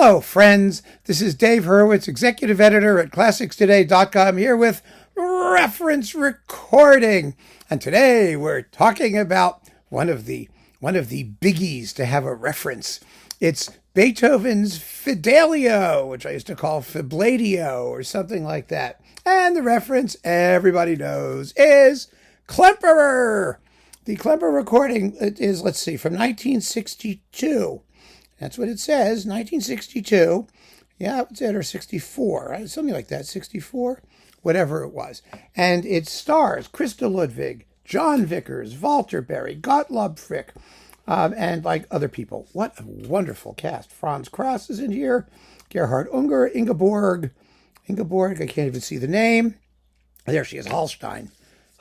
Hello, friends. This is Dave Hurwitz, executive editor at ClassicsToday.com, here with reference recording. And today we're talking about one of the biggies to have a reference. It's Beethoven's Fidelio, which I used to call Fidelio or something like that. And the reference everybody knows is Klemperer. The Klemperer recording is, let's see, from 1962. That's what it says, 1962. Yeah, I would say, or 64, something like that, 64, whatever it was. And it stars Christa Ludwig, John Vickers, Walter Berry, Gottlob Frick, and like other people. What a wonderful cast. Franz Krass is in here, Gerhard Unger, Ingeborg, I can't even see the name. There she is, Hallstein,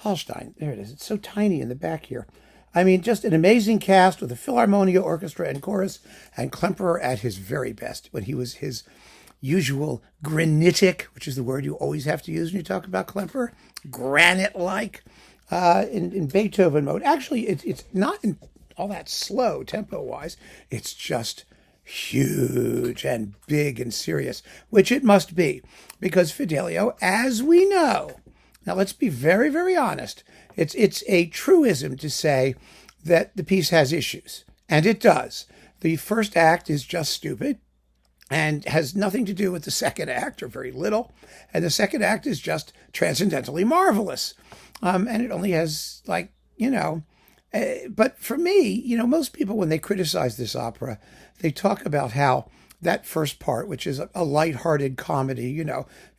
there it is. It's so tiny in the back here. I mean, just an amazing cast with the Philharmonia, Orchestra, and Chorus, and Klemperer at his very best, when he was his usual granitic, which is the word you always have to use when you talk about Klemperer, granite-like, in Beethoven mode. Actually, it's not all that slow tempo-wise. It's just huge and big and serious, which it must be, because Fidelio, as we know, now let's be very, very honest, it's a truism to say that the piece has issues, and it does. The first act is just stupid and has nothing to do with the second act, or very little, and the second act is just transcendentally marvelous. And it only has, but for me, most people, when they criticize this opera, they talk about how that first part, which is a lighthearted comedy,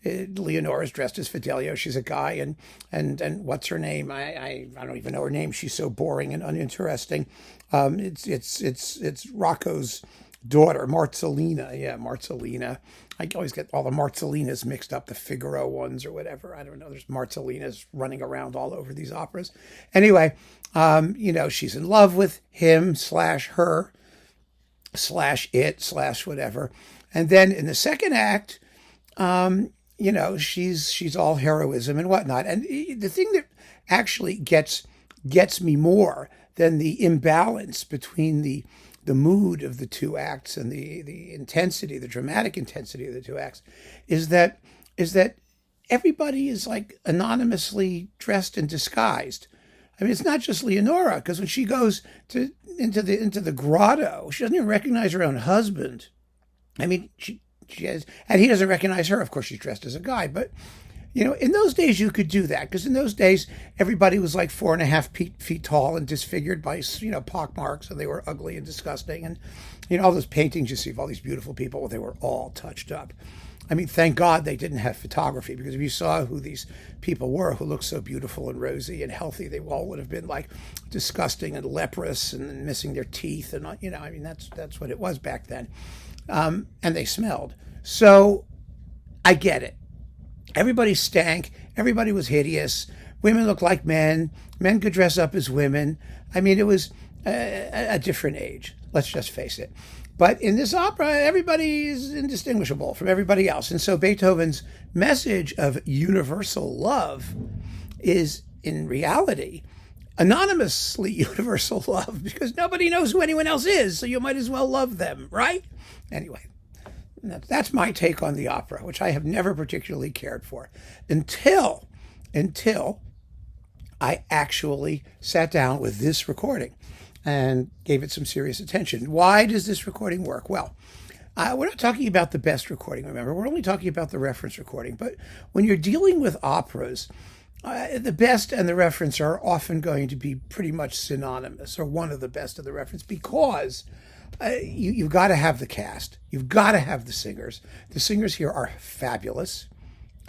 Leonora's dressed as Fidelio. She's a guy, and what's her name? I don't even know her name. She's so boring and uninteresting. It's Rocco's daughter, Marzellina. Yeah, Marzellina. I always get all the Marzelinas mixed up, the Figaro ones or whatever. I don't know. There's Marzelinas running around all over these operas. Anyway, she's in love with him / her / it / whatever. And then in the second act, she's all heroism and whatnot. And the thing that actually gets me more than the imbalance between the mood of the two acts and the intensity, the dramatic intensity of the two acts, is that everybody is like anonymously dressed and disguised. I mean, it's not just Leonora, because when she goes into the grotto, she doesn't even recognize her own husband. I mean, she has, and he doesn't recognize her. Of course, she's dressed as a guy, but in those days you could do that, because in those days everybody was like 4.5 feet tall and disfigured by pock marks, and they were ugly and disgusting, and all those paintings you see of all these beautiful people, well, they were all touched up. I mean, thank God they didn't have photography, because if you saw who these people were who looked so beautiful and rosy and healthy, they all would have been like disgusting and leprous and missing their teeth, and that's what it was back then. And they smelled. So I get it. Everybody stank. Everybody was hideous. Women looked like men. Men could dress up as women. I mean, it was a different age. Let's just face it. But in this opera, everybody is indistinguishable from everybody else. And so Beethoven's message of universal love is, in reality, anonymously universal love, because nobody knows who anyone else is, so you might as well love them, right? Anyway, that's my take on the opera, which I have never particularly cared for until I actually sat down with this recording and gave it some serious attention. Why does this recording work? Well, we're not talking about the best recording, remember. We're only talking about the reference recording. But when you're dealing with operas, the best and the reference are often going to be pretty much synonymous, or one of the best of the reference, because you've got to have the cast. You've got to have the singers. The singers here are fabulous.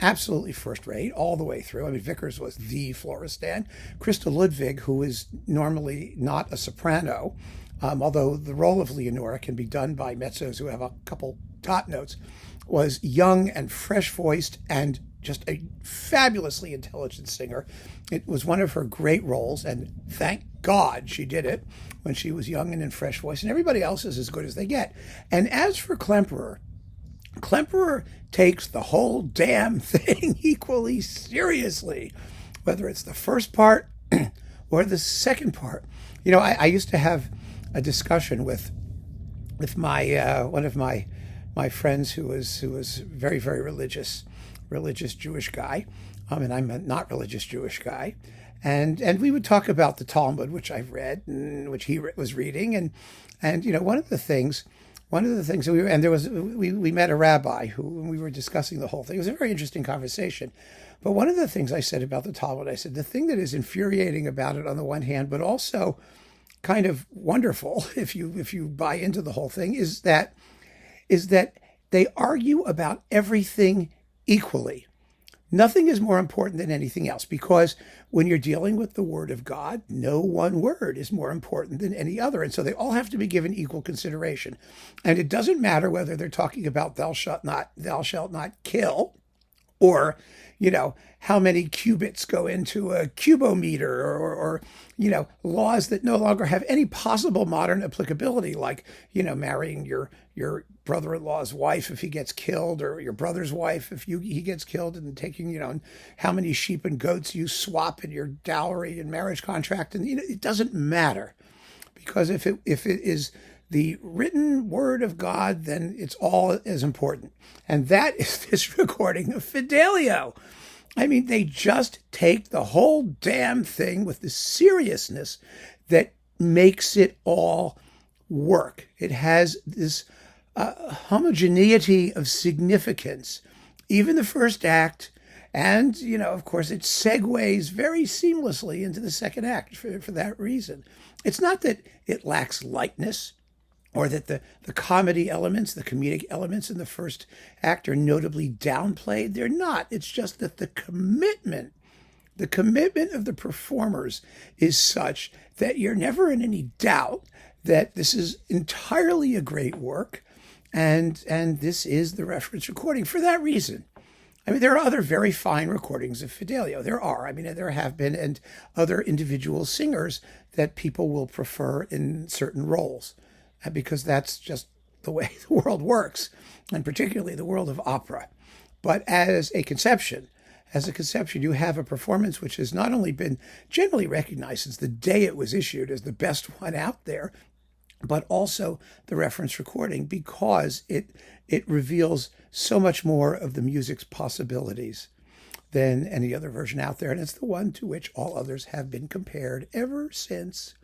Absolutely first rate all the way through. I mean, Vickers was the Florestan. Christa Ludwig, who is normally not a soprano, although the role of Leonora can be done by mezzos who have a couple top notes, was young and fresh-voiced and just a fabulously intelligent singer. It was one of her great roles, and thank God she did it when she was young and in fresh voice, and everybody else is as good as they get. And as for Klemperer takes the whole damn thing equally seriously, whether it's the first part or the second part. I used to have a discussion with my one of my my friends who was very, very religious Jewish guy, and I'm a not religious Jewish guy, and we would talk about the Talmud, which I've read and which he was reading, and one of the things that we met a rabbi who, when we were discussing the whole thing, it was a very interesting conversation. But one of the things I said about the Talmud, I said the thing that is infuriating about it on the one hand, but also kind of wonderful if you buy into the whole thing, is that they argue about everything equally. Nothing is more important than anything else, because when you're dealing with the Word of God, no one word is more important than any other. And so they all have to be given equal consideration. And it doesn't matter whether they're talking about thou shalt not kill, or how many qubits go into a cubometer, or laws that no longer have any possible modern applicability, like marrying your brother-in-law's wife if he gets killed, or your brother's wife if he gets killed, and taking how many sheep and goats you swap in your dowry and marriage contract. And it doesn't matter, because if it is the written word of God, then it's all as important. And that is this recording of Fidelio. I mean, they just take the whole damn thing with the seriousness that makes it all work. It has this homogeneity of significance, even the first act. And, of course, it segues very seamlessly into the second act for that reason. It's not that it lacks lightness, or that the comedy elements, the comedic elements in the first act are notably downplayed. They're not. It's just that the commitment of the performers is such that you're never in any doubt that this is entirely a great work, and this is the reference recording for that reason. I mean, there are other very fine recordings of Fidelio. There are. I mean, there have been, and other individual singers that people will prefer in certain roles, because that's just the way the world works, and particularly the world of opera. But as a conception, you have a performance which has not only been generally recognized since the day it was issued as the best one out there, but also the reference recording, because it reveals so much more of the music's possibilities than any other version out there. And it's the one to which all others have been compared ever since.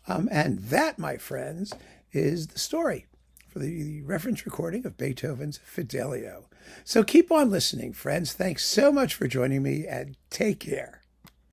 And that, my friends, is the story for the reference recording of Beethoven's Fidelio. So keep on listening, friends. Thanks so much for joining me, and take care.